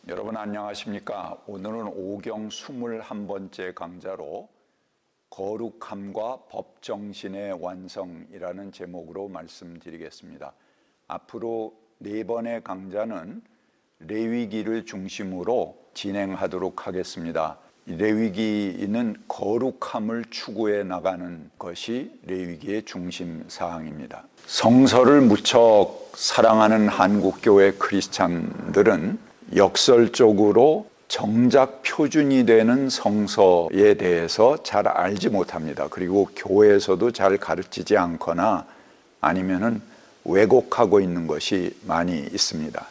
여러분 안녕하십니까? 오늘은 오경 21번째 강좌로 거룩함과 법정신의 완성이라는 제목으로 말씀드리겠습니다. 앞으로 4번의 강좌는 레위기를 중심으로 진행하도록 하겠습니다. 레위기는 거룩함을 추구해 나가는 것이 레위기의 중심 사항입니다. 성서를 무척 사랑하는 한국교회 크리스찬들은 역설적으로 정작 표준이 되는 성서에 대해서 잘 알지 못합니다. 그리고 교회에서도 잘 가르치지 않거나 아니면은 왜곡하고 있는 것이 많이 있습니다.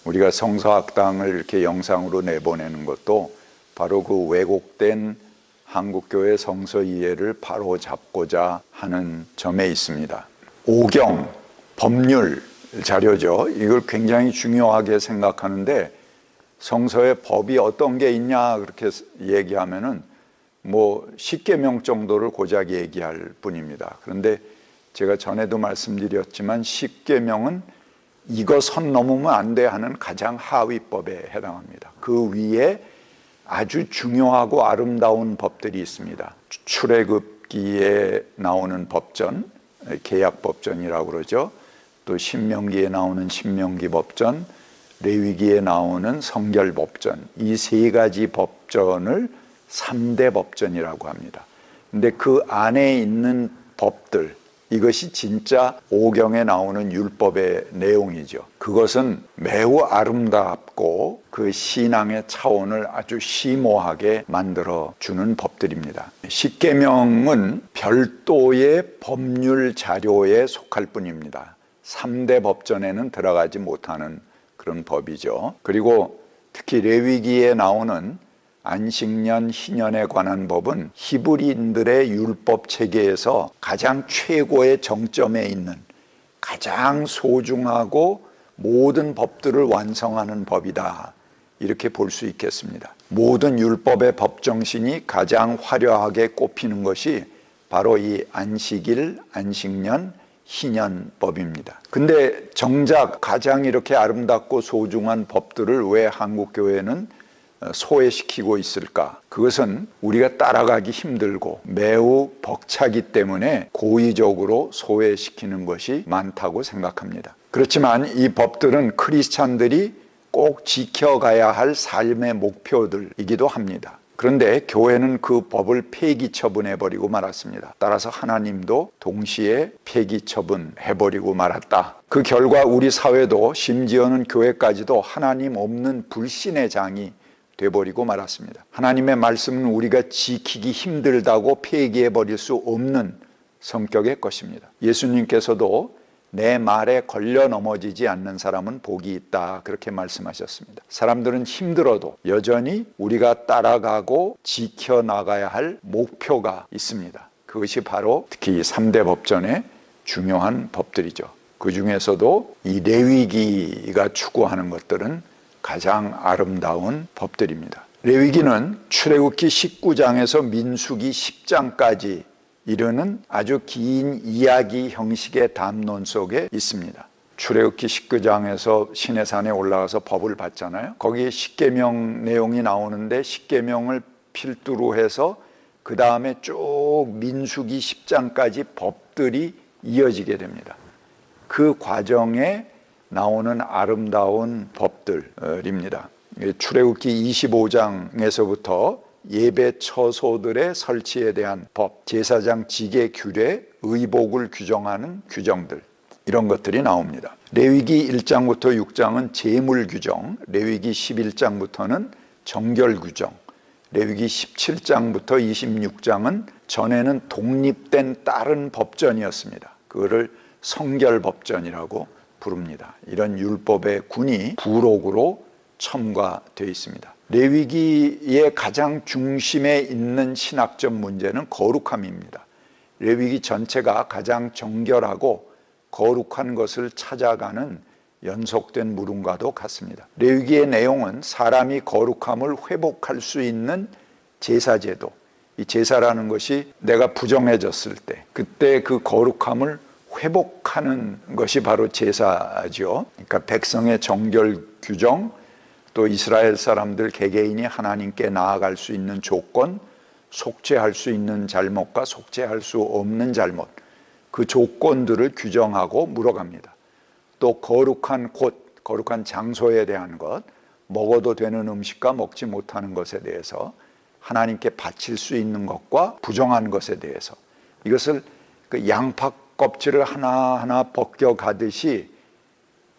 우리가 성서학당을 이렇게 영상으로 내보내는 것도 바로 그 왜곡된 한국교회 성서 이해를 바로 잡고자 하는 점에 있습니다. 오경, 법률 자료죠. 이걸 굉장히 중요하게 생각하는데 성서에 법이 어떤 게 있냐 그렇게 얘기하면은 뭐 10계명 정도를 고작 얘기할 뿐입니다. 그런데 제가 전에도 말씀드렸지만 10계명은 이거 선 넘으면 안 돼 하는 가장 하위법에 해당합니다. 그 위에 아주 중요하고 아름다운 법들이 있습니다. 출애굽기에 나오는 법전, 계약법전이라고 그러죠. 또 신명기에 나오는 신명기 법전, 레위기에 나오는 성결법전, 이 3가지 법전을 3대 법전이라고 합니다. 근데 그 안에 있는 법들, 이것이 진짜 오경에 나오는 율법의 내용이죠. 그것은 매우 아름답고 그 신앙의 차원을 아주 심오하게 만들어주는 법들입니다. 십계명은 별도의 법률 자료에 속할 뿐입니다. 3대 법전에는 들어가지 못하는 그런 법이죠. 그리고 특히 레위기에 나오는 안식년, 희년에 관한 법은 히브리인들의 율법 체계에서 가장 최고의 정점에 있는 가장 소중하고 모든 법들을 완성하는 법이다. 이렇게 볼 수 있겠습니다. 모든 율법의 법정신이 가장 화려하게 꼽히는 것이 바로 이 안식일, 안식년, 희년법입니다. 근데 정작 가장 이렇게 아름답고 소중한 법들을 왜 한국교회는 소외시키고 있을까? 그것은 우리가 따라가기 힘들고 매우 벅차기 때문에 고의적으로 소외시키는 것이 많다고 생각합니다. 그렇지만 이 법들은 크리스찬들이 꼭 지켜가야 할 삶의 목표들이기도 합니다. 그런데 교회는 그 법을 폐기 처분해버리고 말았습니다. 따라서 하나님도 동시에 폐기 처분해버리고 말았다. 그 결과 우리 사회도 심지어는 교회까지도 하나님 없는 불신의 장이 돼버리고 말았습니다. 하나님의 말씀은 우리가 지키기 힘들다고 폐기해버릴 수 없는 성격의 것입니다. 예수님께서도 내 말에 걸려 넘어지지 않는 사람은 복이 있다 그렇게 말씀하셨습니다. 사람들은 힘들어도 여전히 우리가 따라가고 지켜나가야 할 목표가 있습니다. 그것이 바로 특히 3대 법전의 중요한 법들이죠. 그 중에서도 이 레위기가 추구하는 것들은 가장 아름다운 법들입니다. 레위기는 출애굽기 19장에서 민수기 10장까지 이르는 아주 긴 이야기 형식의 담론 속에 있습니다. 출애굽기 19장에서 시내산에 올라가서 법을 받잖아요. 거기에 10계명 내용이 나오는데 10계명을 필두로 해서 그 다음에 쭉 민수기 10장까지 법들이 이어지게 됩니다. 그 과정에 나오는 아름다운 법들입니다. 출애굽기 25장에서부터 예배 처소들의 설치에 대한 법, 제사장 직의 규례, 의복을 규정하는 규정들 이런 것들이 나옵니다. 레위기 1장부터 6장은 제물 규정, 레위기 11장부터는 정결 규정, 레위기 17장부터 26장은 전에는 독립된 다른 법전이었습니다. 그거를 성결법전이라고 부릅니다. 이런 율법의 군이 부록으로 첨가되어 있습니다. 레위기의 가장 중심에 있는 신학적 문제는 거룩함입니다. 레위기 전체가 가장 정결하고 거룩한 것을 찾아가는 연속된 물음과도 같습니다. 레위기의 내용은 사람이 거룩함을 회복할 수 있는 제사제도, 이 제사라는 것이 내가 부정해졌을 때 그때 그 거룩함을 회복하는 것이 바로 제사죠. 그러니까 백성의 정결 규정, 또 이스라엘 사람들 개개인이 하나님께 나아갈 수 있는 조건, 속죄할 수 있는 잘못과 속죄할 수 없는 잘못, 그 조건들을 규정하고 물어갑니다. 또 거룩한 곳, 거룩한 장소에 대한 것, 먹어도 되는 음식과 먹지 못하는 것에 대해서, 하나님께 바칠 수 있는 것과 부정한 것에 대해서, 이것을 그 양파 껍질을 하나하나 벗겨가듯이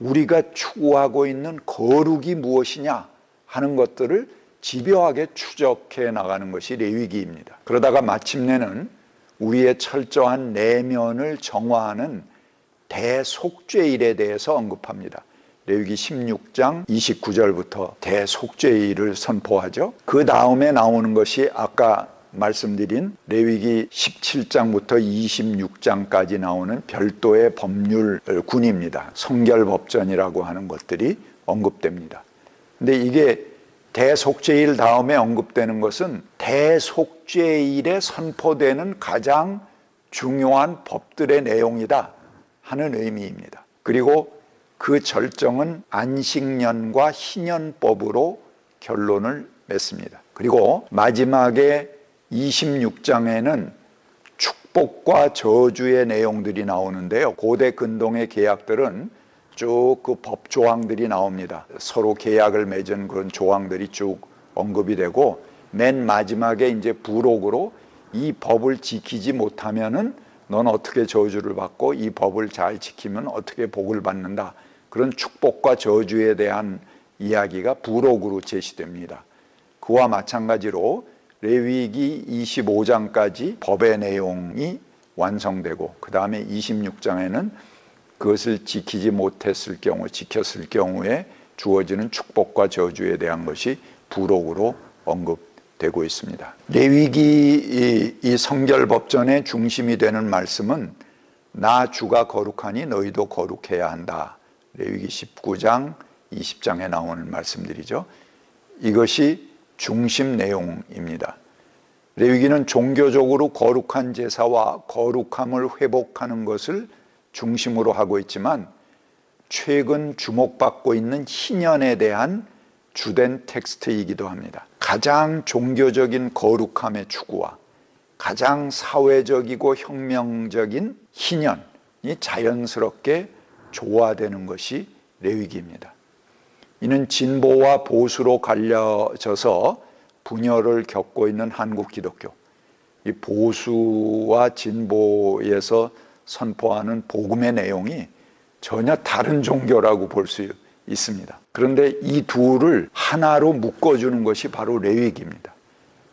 우리가 추구하고 있는 거룩이 무엇이냐 하는 것들을 집요하게 추적해 나가는 것이 레위기입니다. 그러다가 마침내는 우리의 철저한 내면을 정화하는 대속죄일에 대해서 언급합니다. 레위기 16장 29절부터 대속죄일을 선포하죠. 그 다음에 나오는 것이 아까 말씀드린 레위기 17장부터 26장까지 나오는 별도의 법률군입니다. 성결법전이라고 하는 것들이 언급됩니다. 근데 이게 대속죄일 다음에 언급되는 것은 대속죄일에 선포되는 가장 중요한 법들의 내용이다 하는 의미입니다. 그리고 그 절정은 안식년과 희년법으로 결론을 맺습니다. 그리고 마지막에 26장에는 축복과 저주의 내용들이 나오는데요. 고대 근동의 계약들은 쭉 그 법 조항들이 나옵니다. 서로 계약을 맺은 그런 조항들이 쭉 언급이 되고, 맨 마지막에 이제 부록으로 이 법을 지키지 못하면은 넌 어떻게 저주를 받고 이 법을 잘 지키면 어떻게 복을 받는다. 그런 축복과 저주에 대한 이야기가 부록으로 제시됩니다. 그와 마찬가지로 레위기 25장까지 법의 내용이 완성되고, 그 다음에 26장에는 그것을 지키지 못했을 경우, 지켰을 경우에 주어지는 축복과 저주에 대한 것이 부록으로 언급되고 있습니다. 레위기 이 성결법전의 중심이 되는 말씀은 나 주가 거룩하니 너희도 거룩해야 한다. 레위기 19장, 20장에 나오는 말씀들이죠. 이것이 중심 내용입니다. 레위기는 종교적으로 거룩한 제사와 거룩함을 회복하는 것을 중심으로 하고 있지만, 최근 주목받고 있는 희년에 대한 주된 텍스트이기도 합니다. 가장 종교적인 거룩함의 추구와 가장 사회적이고 혁명적인 희년이 자연스럽게 조화되는 것이 레위기입니다. 이는 진보와 보수로 갈려져서 분열을 겪고 있는 한국 기독교, 이 보수와 진보에서 선포하는 복음의 내용이 전혀 다른 종교라고 볼 수 있습니다. 그런데 이 둘을 하나로 묶어주는 것이 바로 레위기입니다.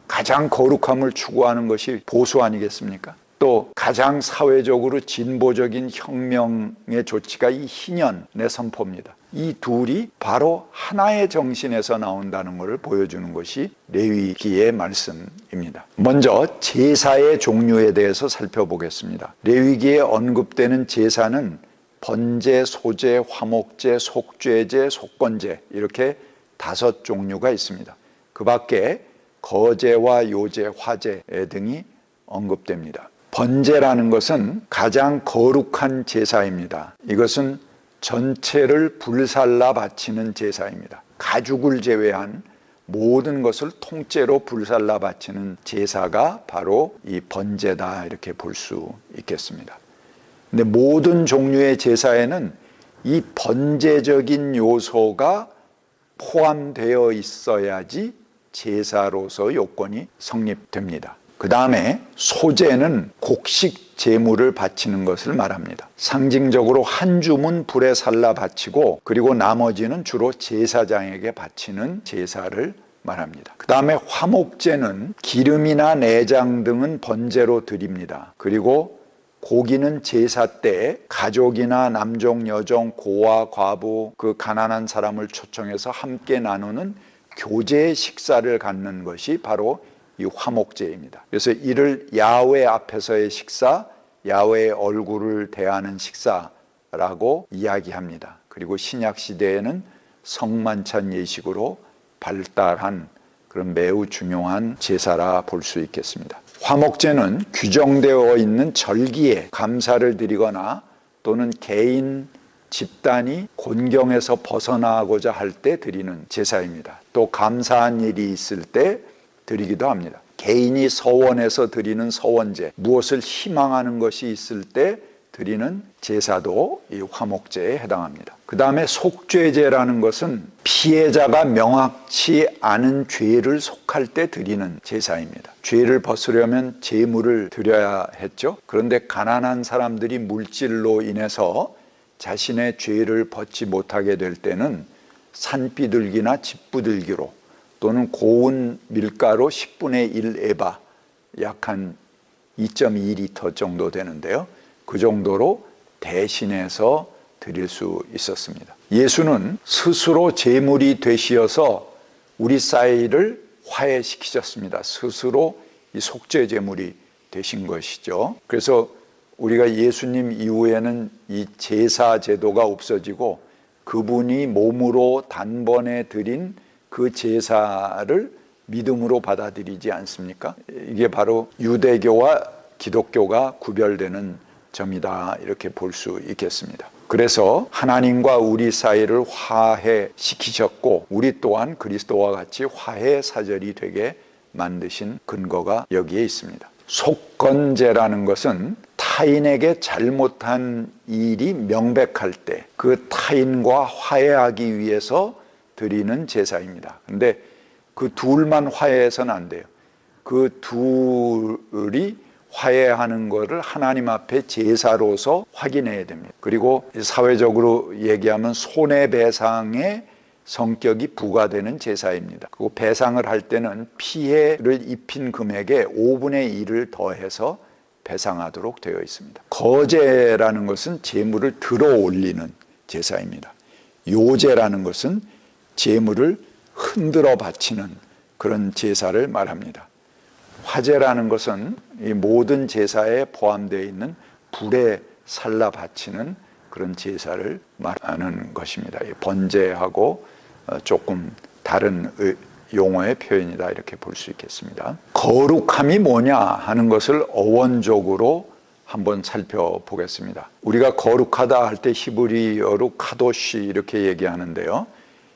가장 거룩함을 추구하는 것이 보수 아니겠습니까? 또 가장 사회적으로 진보적인 혁명의 조치가 이 희년의 선포입니다. 이 둘이 바로 하나의 정신에서 나온다는 것을 보여주는 것이 레위기의 말씀입니다. 먼저 제사의 종류에 대해서 살펴보겠습니다. 레위기에 언급되는 제사는 번제, 소제, 화목제, 속죄제, 속건제, 이렇게 5종류가 있습니다. 그 밖에 거제와 요제, 화제 등이 언급됩니다. 번제라는 것은 가장 거룩한 제사입니다. 이것은 전체를 불살라 바치는 제사입니다. 가죽을 제외한 모든 것을 통째로 불살라 바치는 제사가 바로 이 번제다, 이렇게 볼 수 있겠습니다. 근데 모든 종류의 제사에는 이 번제적인 요소가 포함되어 있어야지 제사로서 요건이 성립됩니다. 그 다음에 소제는 곡식 제물을 바치는 것을 말합니다. 상징적으로 한 줌은 불에 살라 바치고, 그리고 나머지는 주로 제사장에게 바치는 제사를 말합니다. 그 다음에 화목제는 기름이나 내장 등은 번제로 드립니다. 그리고 고기는 제사 때 가족이나 남종, 여종, 고아, 과부, 그 가난한 사람을 초청해서 함께 나누는 교제 식사를 갖는 것이 바로 이 화목제입니다. 그래서 이를 야훼 앞에서의 식사, 야훼의 얼굴을 대하는 식사라고 이야기합니다. 그리고 신약 시대에는 성만찬 예식으로 발달한 그런 매우 중요한 제사라 볼 수 있겠습니다. 화목제는 규정되어 있는 절기에 감사를 드리거나 또는 개인 집단이 곤경에서 벗어나고자 할 때 드리는 제사입니다. 또 감사한 일이 있을 때 드리기도 합니다. 개인이 서원해서 드리는 서원제, 무엇을 희망하는 것이 있을 때 드리는 제사도 이 화목제에 해당합니다. 그 다음에 속죄제라는 것은 피해자가 명확치 않은 죄를 속할 때 드리는 제사입니다. 죄를 벗으려면 제물을 드려야 했죠. 그런데 가난한 사람들이 물질로 인해서 자신의 죄를 벗지 못하게 될 때는 산비둘기나 집부들기로 또는 고운 밀가루 10분의 1 에바, 약 한 2.2리터 정도 되는데요. 그 정도로 대신해서 드릴 수 있었습니다. 예수는 스스로 제물이 되시어서 우리 사이를 화해시키셨습니다. 스스로 이 속죄 제물이 되신 것이죠. 그래서 우리가 예수님 이후에는 이 제사 제도가 없어지고 그분이 몸으로 단번에 드린 그 제사를 믿음으로 받아들이지 않습니까? 이게 바로 유대교와 기독교가 구별되는 점이다, 이렇게 볼 수 있겠습니다. 그래서 하나님과 우리 사이를 화해시키셨고 우리 또한 그리스도와 같이 화해 사절이 되게 만드신 근거가 여기에 있습니다. 속건제라는 것은 타인에게 잘못한 일이 명백할 때 그 타인과 화해하기 위해서 드리는 제사입니다. 근데 그 둘만 화해해서는 안 돼요. 그 둘이 화해하는 것을 하나님 앞에 제사로서 확인해야 됩니다. 그리고 사회적으로 얘기하면 손해배상의 성격이 부과되는 제사입니다. 그리고 배상을 할 때는 피해를 입힌 금액의 5분의 1을 더해서 배상하도록 되어 있습니다. 거제라는 것은 제물을 들어 올리는 제사입니다. 요제라는 것은 제물을 흔들어 바치는 그런 제사를 말합니다. 화제라는 것은 이 모든 제사에 포함되어 있는 불에 살라 바치는 그런 제사를 말하는 것입니다. 번제하고 조금 다른 용어의 표현이다, 이렇게 볼 수 있겠습니다. 거룩함이 뭐냐 하는 것을 어원적으로 한번 살펴보겠습니다. 우리가 거룩하다 할 때 히브리어로 카도시 이렇게 얘기하는데요.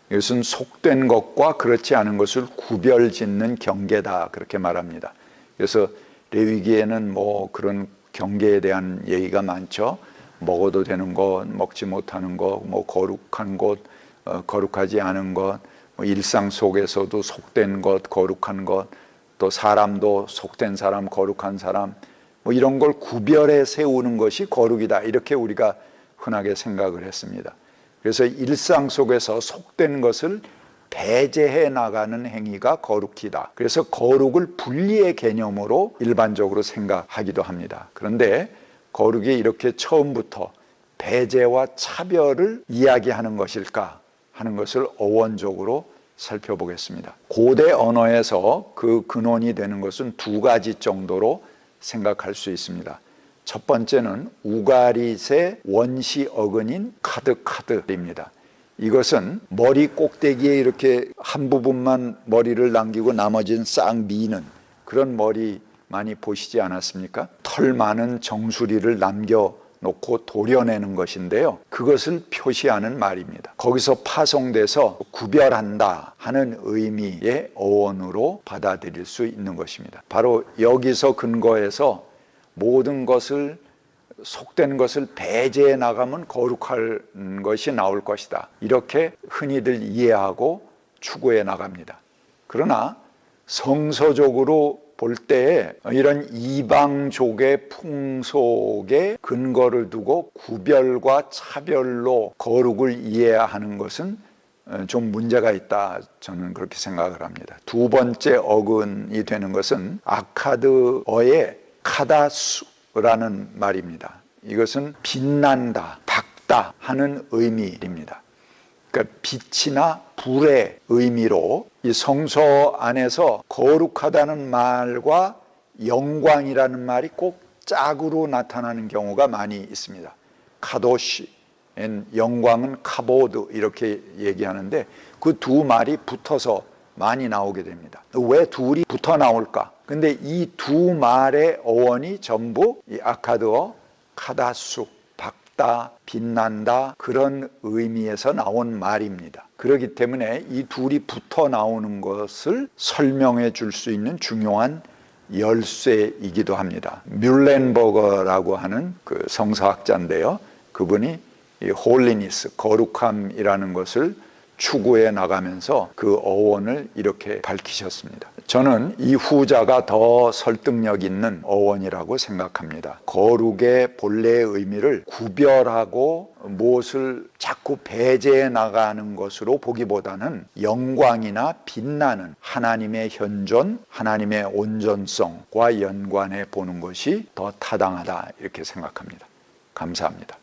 이것은 속된 것과 그렇지 않은 것을 구별짓는 경계다, 그렇게 말합니다. 그래서 레위기에는 뭐 그런 경계에 대한 얘기가 많죠. 먹어도 되는 것, 먹지 못하는 것, 뭐 거룩한 것, 거룩하지 않은 것, 뭐 일상 속에서도 속된 것, 거룩한 것, 또 사람도 속된 사람, 거룩한 사람, 뭐 이런 걸 구별해 세우는 것이 거룩이다, 이렇게 우리가 흔하게 생각을 했습니다. 그래서 일상 속에서 속된 것을 배제해 나가는 행위가 거룩이다. 그래서 거룩을 분리의 개념으로 일반적으로 생각하기도 합니다. 그런데 거룩이 이렇게 처음부터 배제와 차별을 이야기하는 것일까 하는 것을 어원적으로 살펴보겠습니다. 고대 언어에서 그 근원이 되는 것은 두 가지 정도로 생각할 수 있습니다. 첫 번째는 우가릿의 원시 어근인 카드입니다. 이것은 머리 꼭대기에 이렇게 한 부분만 머리를 남기고 나머지는 싹 미는 그런 머리 많이 보시지 않았습니까? 털 많은 정수리를 남겨놓고 도려내는 것인데요. 그것을 표시하는 말입니다. 거기서 파송돼서 구별한다 하는 의미의 어원으로 받아들일 수 있는 것입니다. 바로 여기서 근거해서 모든 것을 속된 것을 배제해 나가면 거룩한 것이 나올 것이다, 이렇게 흔히들 이해하고 추구해 나갑니다. 그러나 성서적으로 볼 때 이런 이방족의 풍속에 근거를 두고 구별과 차별로 거룩을 이해하는 것은 좀 문제가 있다, 저는 그렇게 생각을 합니다. 두 번째 어근이 되는 것은 아카드어의 카다수라는 말입니다. 이것은 빛난다, 밝다 하는 의미입니다. 그러니까 빛이나 불의 의미로 이 성서 안에서 거룩하다는 말과 영광이라는 말이 꼭 짝으로 나타나는 경우가 많이 있습니다. 카도시, 영광은 카보드 이렇게 얘기하는데 그 두 말이 붙어서 많이 나오게 됩니다. 왜 둘이 붙어 나올까? 근데 이 두 말의 어원이 전부 이 아카드어 카다수, 밝다, 빛난다, 그런 의미에서 나온 말입니다. 그렇기 때문에 이 둘이 붙어 나오는 것을 설명해 줄 수 있는 중요한 열쇠이기도 합니다. 뮬렌버거라고 하는 그 성서학자인데요. 그분이 이 홀리니스, 거룩함이라는 것을 추구해 나가면서 그 어원을 이렇게 밝히셨습니다. 저는 이 후자가 더 설득력 있는 어원이라고 생각합니다. 거룩의 본래의 의미를 구별하고 무엇을 자꾸 배제해 나가는 것으로 보기보다는 영광이나 빛나는 하나님의 현존, 하나님의 온전성과 연관해 보는 것이 더 타당하다, 이렇게 생각합니다. 감사합니다.